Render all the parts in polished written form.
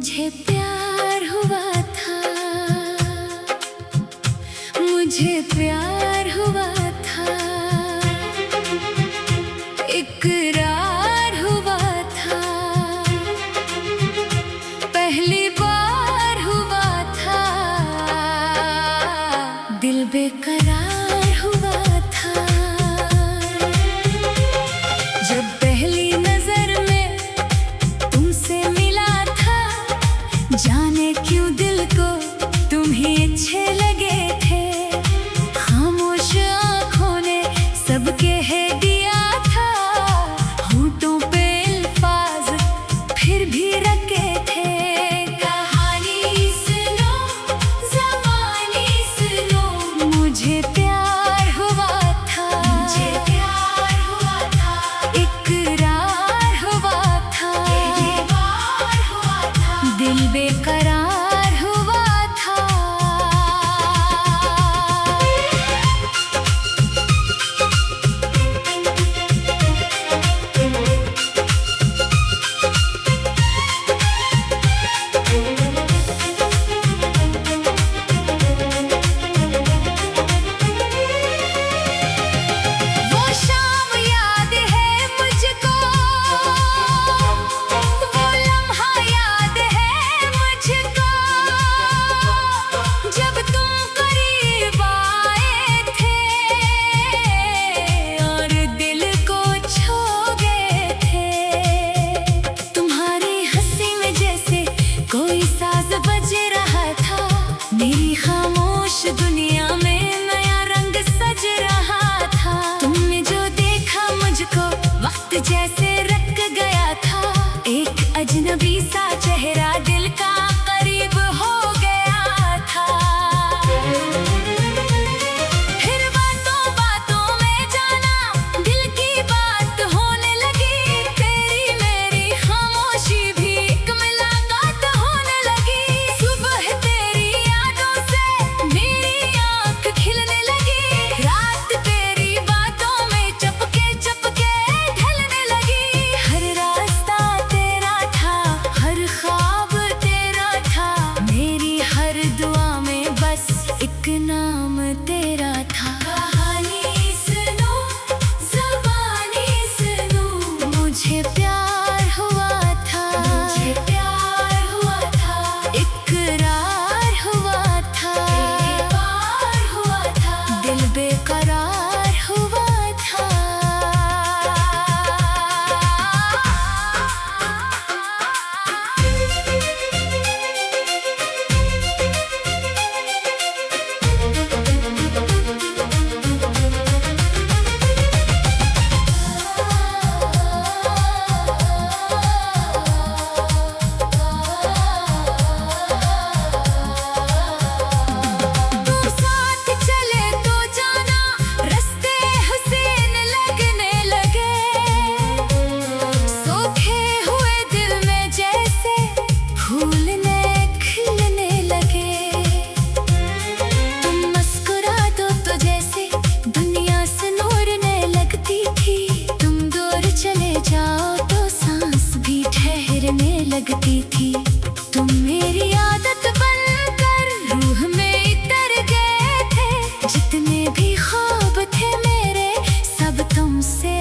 मुझे प्यार हुआ था, मुझे प्यार हुआ था, इकरार हुआ था, पहली बार हुआ था, दिल बेकरार हुआ था। जब पहली नजर में तुमसे मिला था, जाने क्यों दिल को तुम ही अच्छे लगे थे। खामोश आँखों ने सब कह दिया था, होठों पे अल्फाज फिर भी रखे थे। कहानी सुनो, ज़बानी सुनो, मुझे प्यार हुआ था, मुझे प्यार हुआ था, इकरार हुआ था, इकरार हुआ था, दिल बेकरार हुआ था। वो शाम याद है मुझको, वो लम्हा याद है मुझको, जब तुम करीब आए थे और दिल को छू गए थे। तुम्हारी हंसी में जैसे कोई साज बज रहा था, मेरी खामोश दुनिया में नया रंग सज रहा था। तुमने जो देखा मुझको वक्त जैसे रख गया था, एक अजनबी सा चेहरा दिल का करीब हो गया था। फिर बातों बातों में जाना, दिल की बात होने लगी, तेरी मेरी खामोशी भी एक मुलाकात होने लगी। सुबह तेरी यादों से मेरी आँख खिलने लगी, रात तेरी बातों में चपके चपके ढलने लगी। हर रास्ता तेरा था, हर ख्वाब तेरा था, मेरी हर दुआ में बस एक नाम तेरा था। कहानी सुनो, ज़बानी सुनो, मुझे प्यार हुआ था, मुझे प्यार हुआ था, इकरार हुआ था, इकरार हुआ था, दिल बेकरार हुआ था। तुम साथ चले तो जाना, रास्ते हसीन लगने लगे, सूखे हुए दिल में जैसे फूलने खिलने लगे। तुम मुस्कुरा दो तो जैसे दुनिया से नूरने लगती थी, तुम दूर चले जाओ तो सांस भी ठहरने लगती थी। तुम मेरी आदत बनकर रूह में उतर गए थे, जितने भी ख्वाब थे मेरे सब तुमसे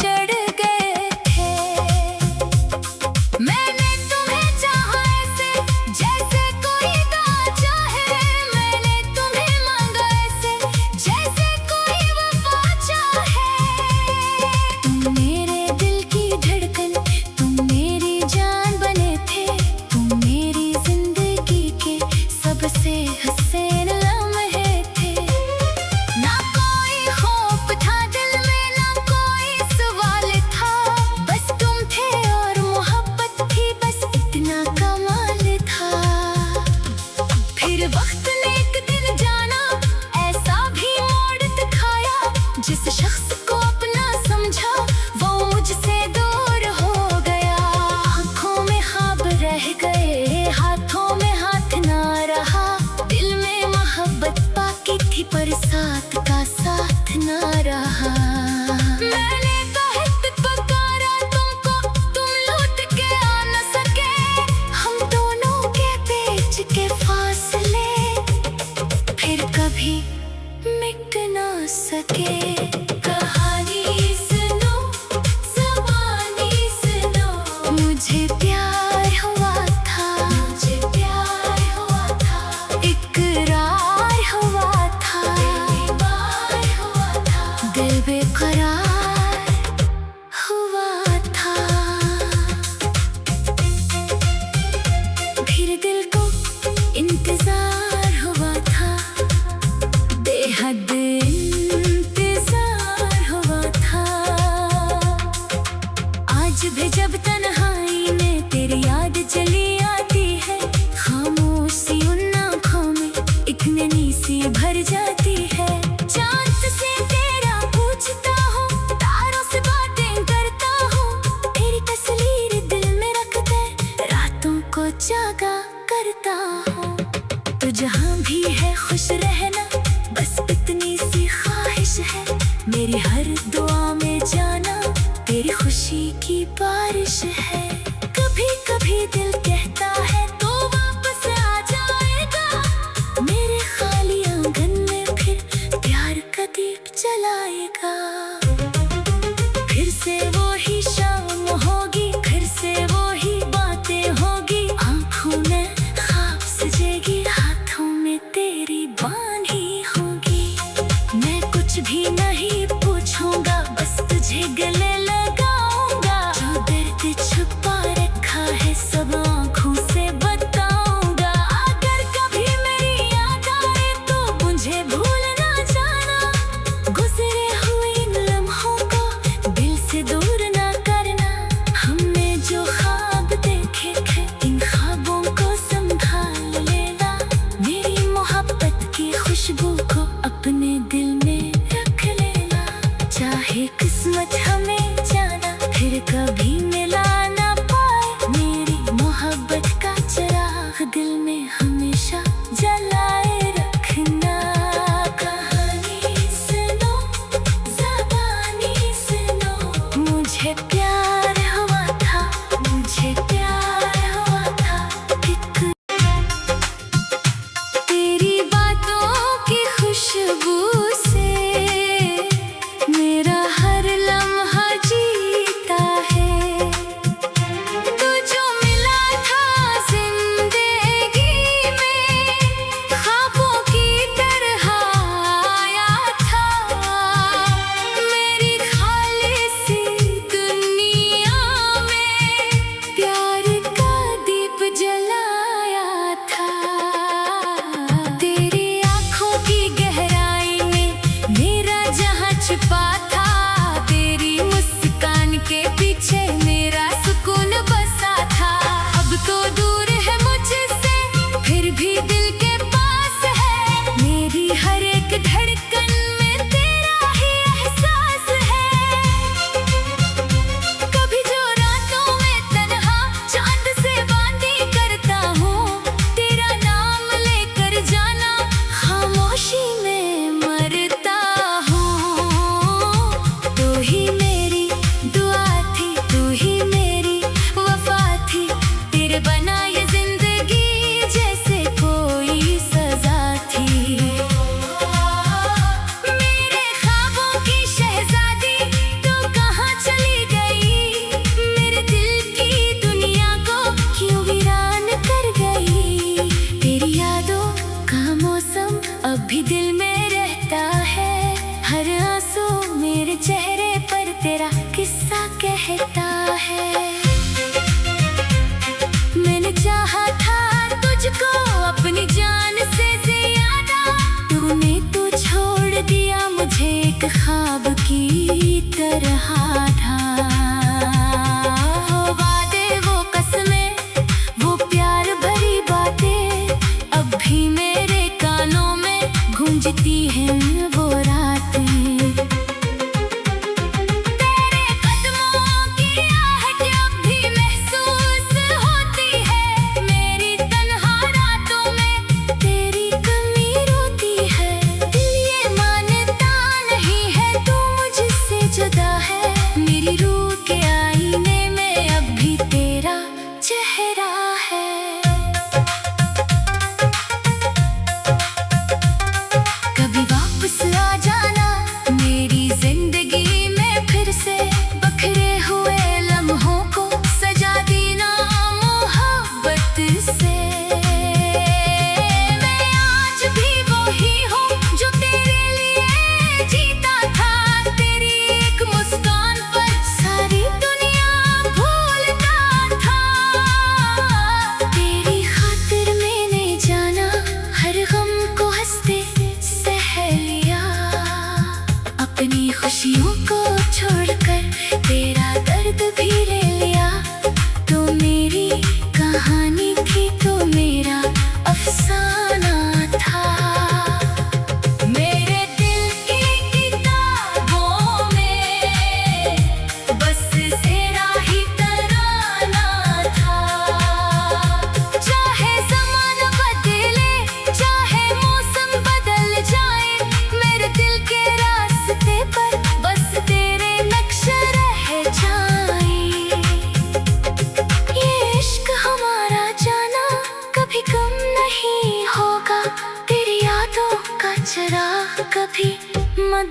जड़ गए थे। मैंने तुम्हें चाहा ऐसे जैसे कोई दां चाहे, मैंने तुम्हें मांगा ऐसे जैसे कोई वफा चाहे। तुम मेरे दिल की धड़कन, तुम मेरी जान बने थे, तुम मेरी जिंदगी आज भी जब तन्हाई में तेरी याद चली आती है, खामोशी उन आँखों में एक नन्ही सी भर जाती है। चांद से तेरा पूछता हूँ, तारों से बातें करता हूँ, तेरी तस्वीर दिल में रखते रातों को जागा करता हूँ। तो जहाँ भी है खुश रहना, बस इतनी सी ख्वाहिश है मेरी हर दुआ में जाना तेरी खुशी की बारिश है। कभी कभी दिल कहता है तो वापस आ जाएगा, मेरे खाली आंगन में फिर प्यार का दीप जलाएगा। फिर से वो ही शाम होगी, फिर से वो ही बातें होगी, आँखों में ख्वाब सजेगी, हाथों में तेरी बांधी होगी। मैं कुछ भी नहीं पूछूंगा, बस तुझे गले लगाऊंगा, जो दर्द छुप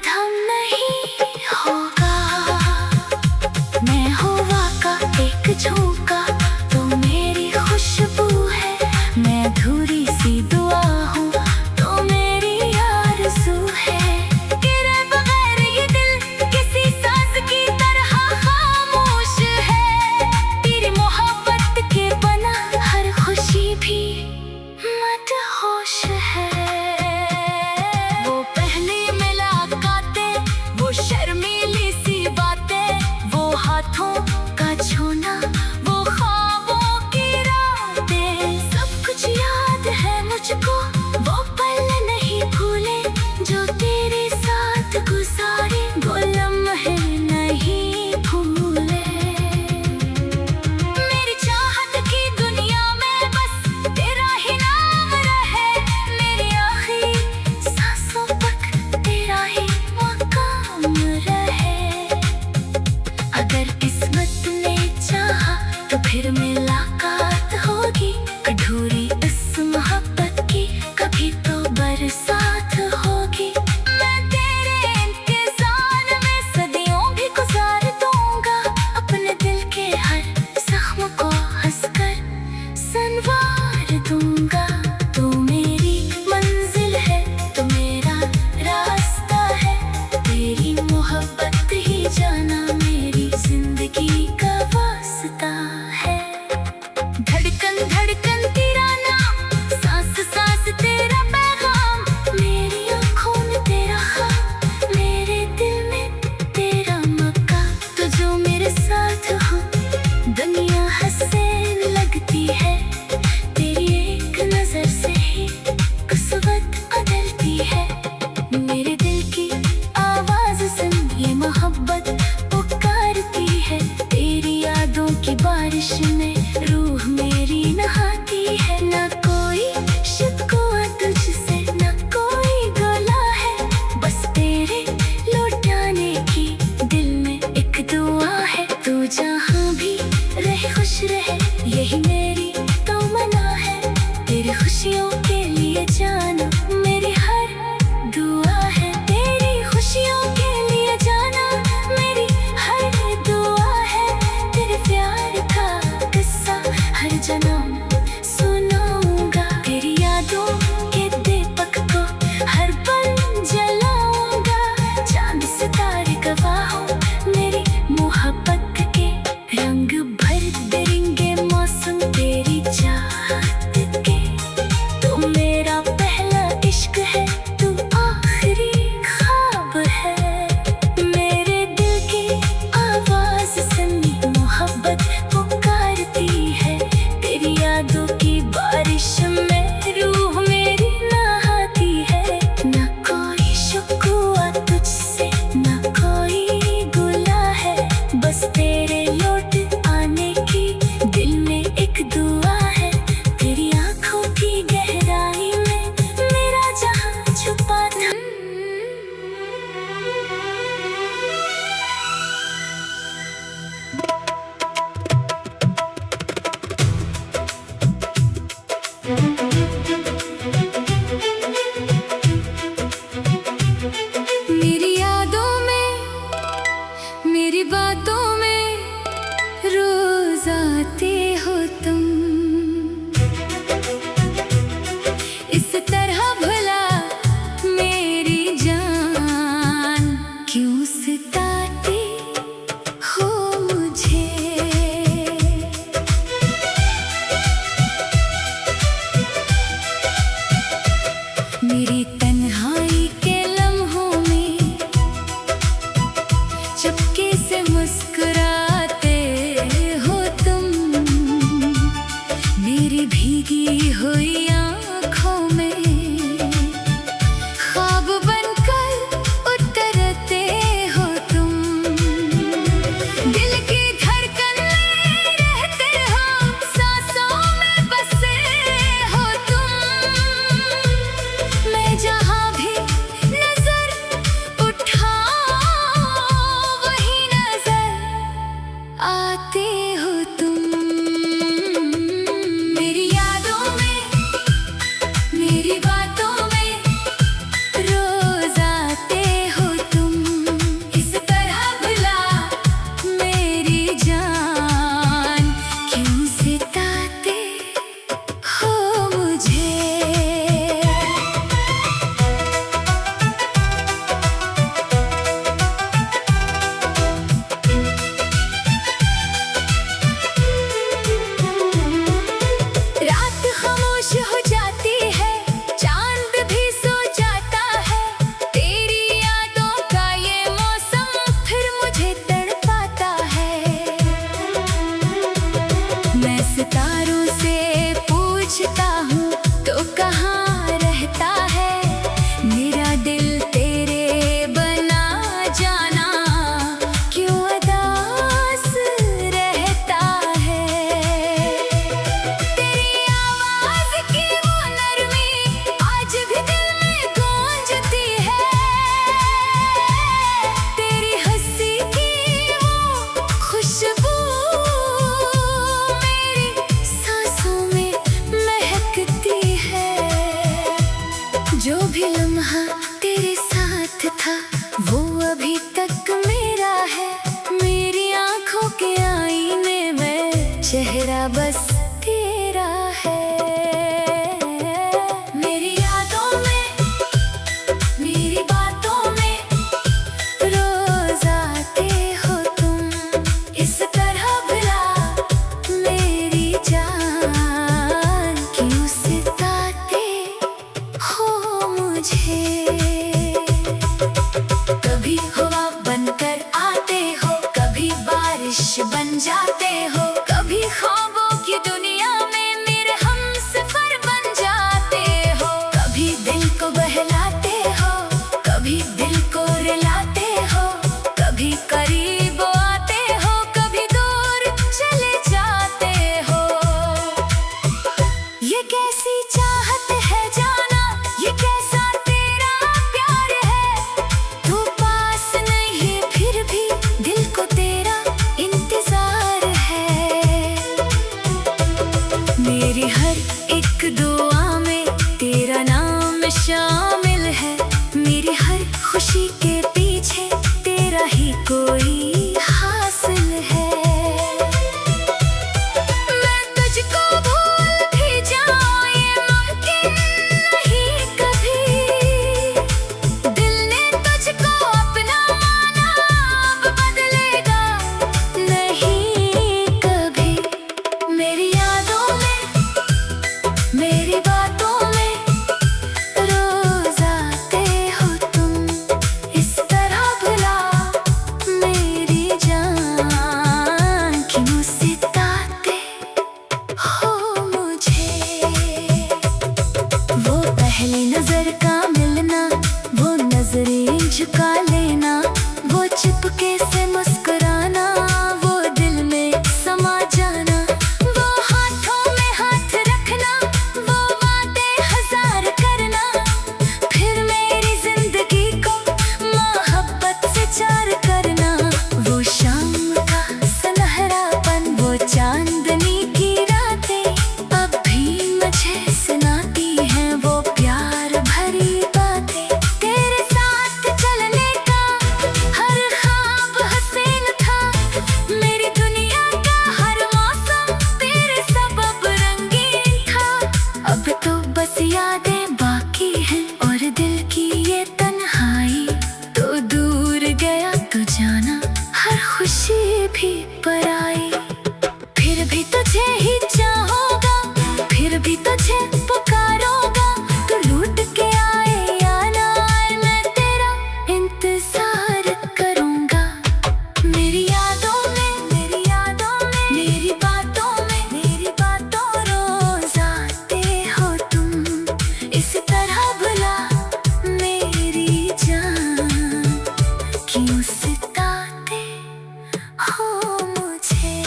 थम नहीं होगा। मैं हवा का एक झोंका, तो मेरी खुशबू है। मैं अधूरी सी दुआ हूँ, तो मेरी आरज़ू है। गिरे बगैर ये दिल किसी साज़ की तरह खामोश है। तेरी मोहब्बत के बना हर खुशी भी मदहोश है। वो पहली मुलाकातें, वो शर्मीली सी बातें, वो हाथों का छूना, वो ख्वाबों की रातें, सब कुछ याद है मुझको। वो पल नहीं भूले जो तेरे साथ गुजारे, वो लम्हे नहीं भूले। मेरी चाहत की दुनिया में बस तेरा ही नाम रहे। मेरी आखिरी सांसों तक तेरा ही मकाम रहे। अगर किस्मत ने चाहा तो फिर मुलाकात होगी। अधूरी इस मोहब्बत की कभी तो बरसात होगी। मैं तेरे इंतजार में सदियों भी गुजार दूंगा। अपने दिल के हर जख्म को हंसकर संवार दूंगा। तू मेरी मंजिल है, तू मेरा रास्ता है। तेरी मोहब्बत ही जाना मेरी जिंदगी का वास्ता है। धड़कन धड़कन तेरा नाम, सांस सांस तेरा पैगाम। मेरी आँखों में तेरा ख्वाब, मेरे दिल में तेरा मकाम। तो जो मेरे साथ हो दुनिया हंसने लगती है। तेरी एक नजर से ही किस्मत बदलती है। मेरे दिल की आवाज सुन, ये मोहब्बत पुकारती है। तेरी यादों की बारिश में रूह मेरी नहाती है। ना कोई शिकवा तुझसे, ना कोई गला है। बस तेरे लौटाने की दिल में एक दुआ है। तू जहाँ भी रहे खुश रहे, यही मेरी तमन्ना है। तेरी खुशियों के लिए जाना मेरी हर दुआ है। तेरी खुशियों के लिए जाना मेरी हर दुआ है। तेरे प्यार का किस्सा हर जन्म सुनाऊंगा। तेरी यादों के दीपक को हर पल जलाऊंगा। चांद सितारे गवाह हो मेरी मोहब्बत के, रंग भर देंगे मौसम तेरी चाहत के। तू मेरा पहला मैं सितारों से पूछता हूँ तो कहाँ रहता है मेरा दिल तेरे बना जाना क्यों उदास रहता है। तेरी आवाज की वो नरमी आज भी दिल में गूंजती है। तेरी हंसी की वो खुशबू मेरी सांसों में महकती है। जो भी लम्हा तेरे साथ था वो अभी तक मेरा है। मेरी आंखों के आईने में चेहरा बस तेरा है। मेरी यादों में मेरी बातों में रोज आते हो तुम इस तरह भला मेरी जान क्यों सताते हो मुझे। कभी हवा बनकर आते हो कभी बारिश बन जाते हो कभी ख्वाबों की दुनिया में मेरे हमसफर बन जाते हो। कभी दिल को बहलाते हो कभी दिल को रुलाते हो कभी करीब आते हो कभी दूर चले जाते हो। ये कैसी चाहत है जाना ये कैसा तेरा प्यार है। तू पास नहीं फिर भी दिल को तेरा इंतजार है। मेरी हर एक दुआ में तेरा नाम शामिल है। मेरी हर खुशी के पीछे तेरा ही कोई हासिल है। मैं तुझको भूल भी जाऊं ये मुमकिन नहीं कभी। दिल ने तुझको अपना माना अब बदलेगा नहीं कभी। मेरी यादों में मेरी बातों में रोज आते हो तुम इस तरह भला मेरी जान क्यों सताते हो मुझे। वो पहली नजर का मिलना वो नजरें झुका लेना वो चुपके से मुस्कुराना वो दिल में समा जाना वो हाथों में हाथ रखना वो वादे हजार करना फिर मेरी जिंदगी को मोहब्बत से चार करना। वो शाम का सुनहरापन वो चांदनी की रातें अब भी मुझे सुनाती हैं वो प्यार भरी बातें। तेरे साथ चलने का हर ख्वाब हसीन था मेरी दुनिया का हर मौसम तेरे सबब रंगीन था। अब तो बस यादें बाकी हैं और दिल की ये तन्हाई तो दूर गया तो जाना हर खुशी भी पराई। फिर भी तुझे ही चाहूंगा फिर भी तुझे पुकारूंगा तू लूट के आए या ना आए मैं तेरा इंतजार करूंगा। मेरी यादों में मेरी बातों में मेरी बातों रोज आते हो तुम इस तरह भला मेरी जान क्यों सताते हो मुझे।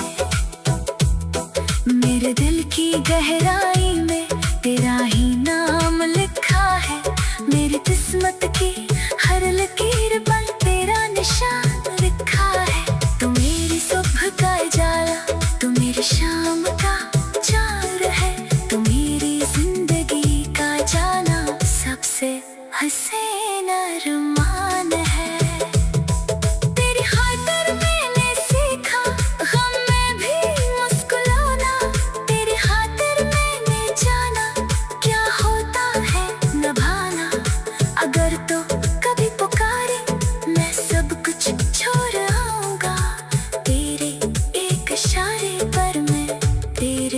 मेरे दिल की गहराई में तेरा ही नाम लिखा है। मेरी किस्मत की हर लकीर पर तेरा निशान लिखा है। तू मेरी सुबह का उजाला तू मेरी शाम का चांद है। तू मेरी जिंदगी का जाना सबसे हसीन अरमान है। तेरी खातिर मैंने सीखा गम में भी मुस्कुराना। तेरी खातिर मैंने जाना क्या होता है निभाना। अगर तो कभी पुकारे मैं सब कुछ छोड़ आऊंगा तेरे एक इशारे पर मैं तेरे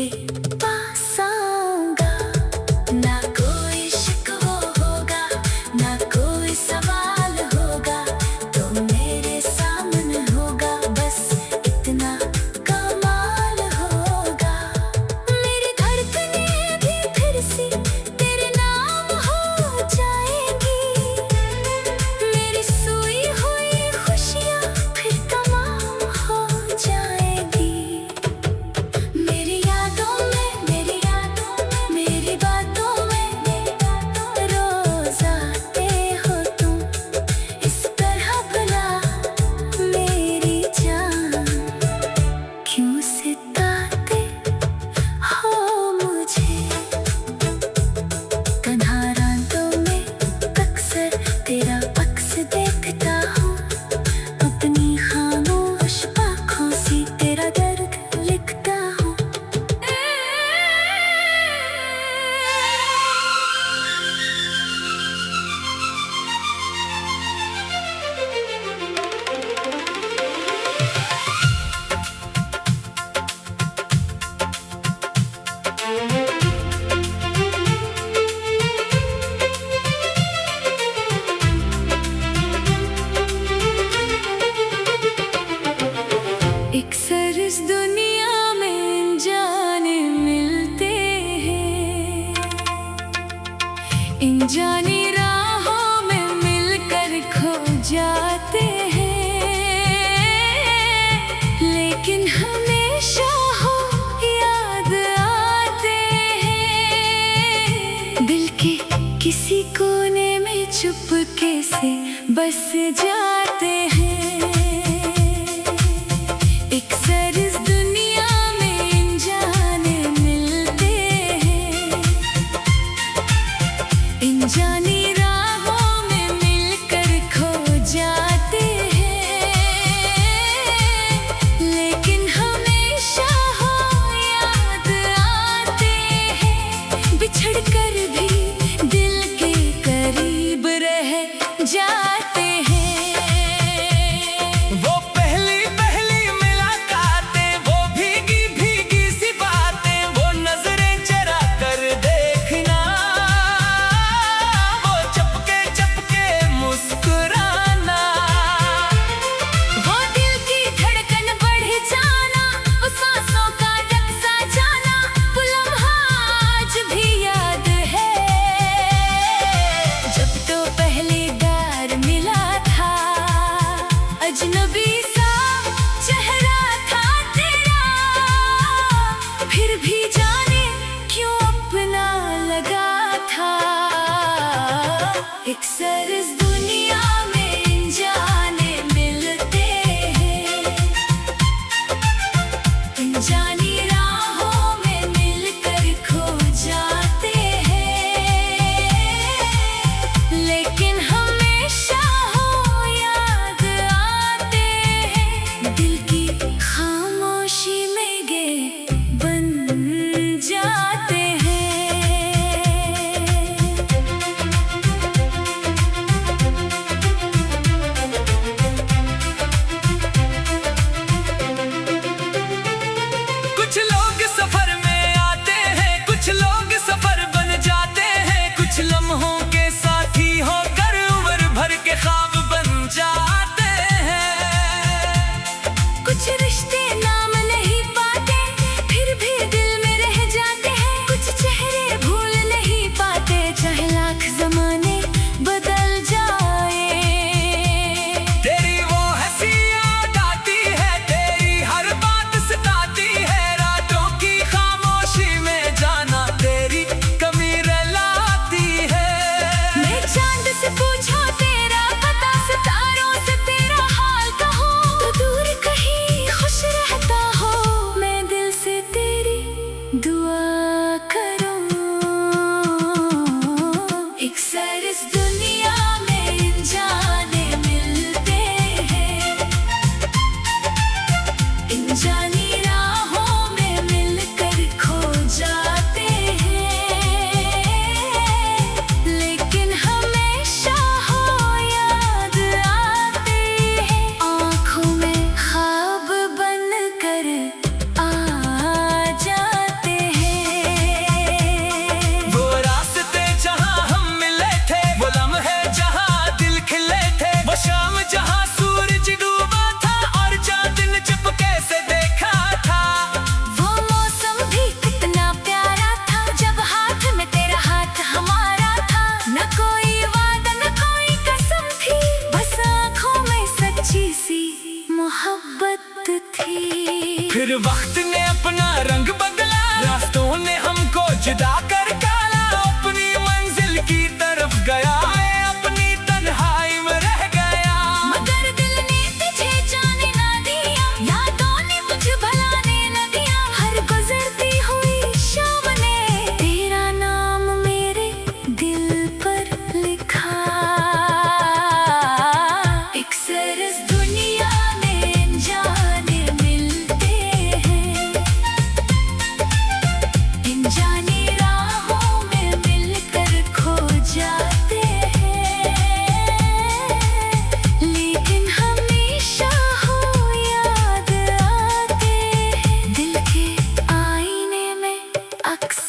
सिताते हो मुझे। कन्हा रातों में अक्सर तेरा अक्स देखता हूँ, अपनी खामोश आँखों से तेरा दर्द लिखता हूँ। अक्सर इस दुनिया में जाने मिलते हैं, इन जानी राहों में मिलकर खो जाते हैं, लेकिन हमेशा हो याद आते हैं। दिल के किसी कोने में चुपके से बस जाते हैं। अक्सर इस दुनिया में अनजाने मिलते हैं, अनजानी राहों में मिलकर खो जाते हैं, लेकिन हमेशा हो याद आते हैं। बिछड़ कर भी दिल के करीब रह जाते हैं।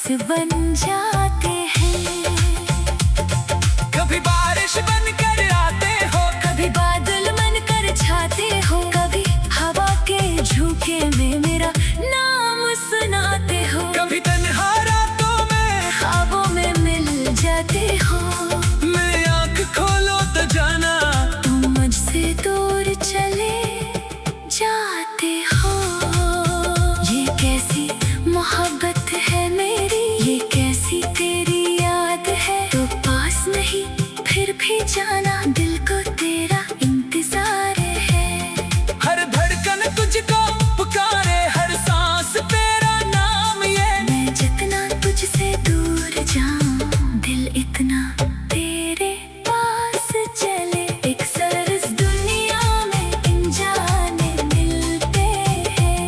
बन जाते हैं। कभी बारिश बनकर आते हो, कभी बादल बनकर छाते हो, कभी हवा के झोंके में मेरा नाम सुनाते हो, कभी तन्हा रातों में ख्वाबों में मिल जाते हो। मैं आँख खोलो तो जाना तुम मुझसे दूर चले जाते हो। ये कैसी मोहब्बत है मेरी, ये कैसी तेरी याद है। तो पास नहीं फिर भी जाना, दिल को तेरा इंतजार है। हर धड़कन तुझको पुकारे, हर सांस तेरा नाम ये। मैं जितना तुझसे दूर जाऊं, दिल इतना तेरे पास चले। एक सरस दुनिया में अनजाने मिलते हैं,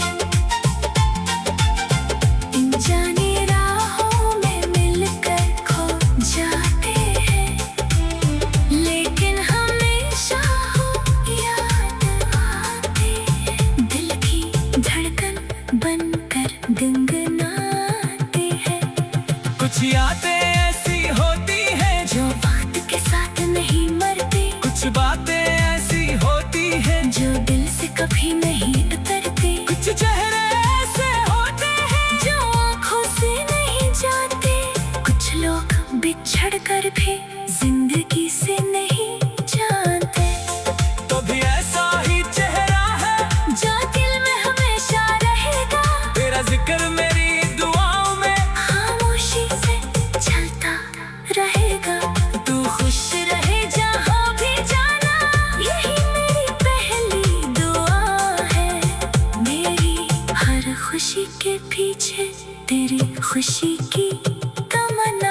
अनजानी राहों में मिलकर खो जाते हैं। लेकिन हमेशा हो याद आते हैं, दिल की धड़कन बनकर गुनगुनाते हैं। कुछ यादें ऐसी होती हैं जो वक्त के साथ नहीं मरते, कुछ बातें ऐसी होती हैं जो दिल से कभी नहीं उतरते। कुछ चेहरे ऐसे होते हैं जो आँखों से नहीं जाते, कुछ लोग बिछड़ कर भी जिंदगी से नहीं जानते। तो भी ऐसा ही चेहरा है जो दिल में हमेशा रहेगा, तेरा जिक्र मेरी दुआओं में खामोशी से चलता रहेगा। तू खुश रहे जहाँ भी जाना, यही मेरी पहली दुआ है। मेरी हर खुशी के पीछे तेरी खुशी की तमन्ना